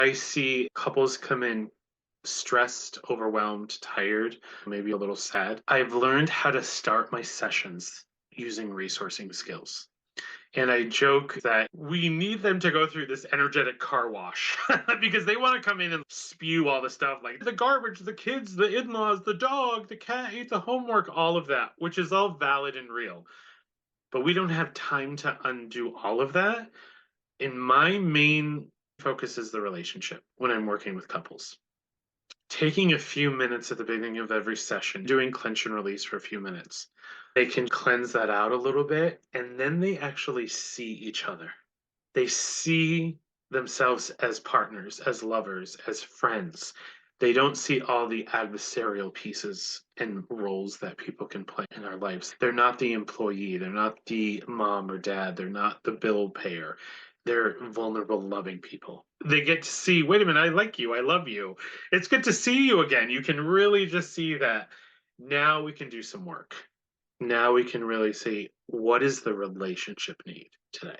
I see couples come in stressed, overwhelmed, tired, maybe a little sad. I've learned how to start my sessions using resourcing skills. And I joke that we need them to go through this energetic car wash because they want to come in and spew all the stuff like the garbage, the kids, the in laws, the dog, the cat ate the homework, all of that, which is all valid and real. But we don't have time to undo all of that. And my main focus is the relationship when I'm working with couples. Taking a few minutes at the beginning of every session, doing clench and release for a few minutes. They can cleanse that out a little bit, and then they actually see each other. They see themselves as partners, as lovers, as friends. They don't see all the adversarial pieces and roles that people can play in our lives. They're not the employee, they're not the mom or dad, they're not the bill payer. They're vulnerable, loving people. They get to see, wait a minute, I like you, I love you. It's good to see you again. You can really just see that now we can do some work. Now we can really see what is the relationship need today.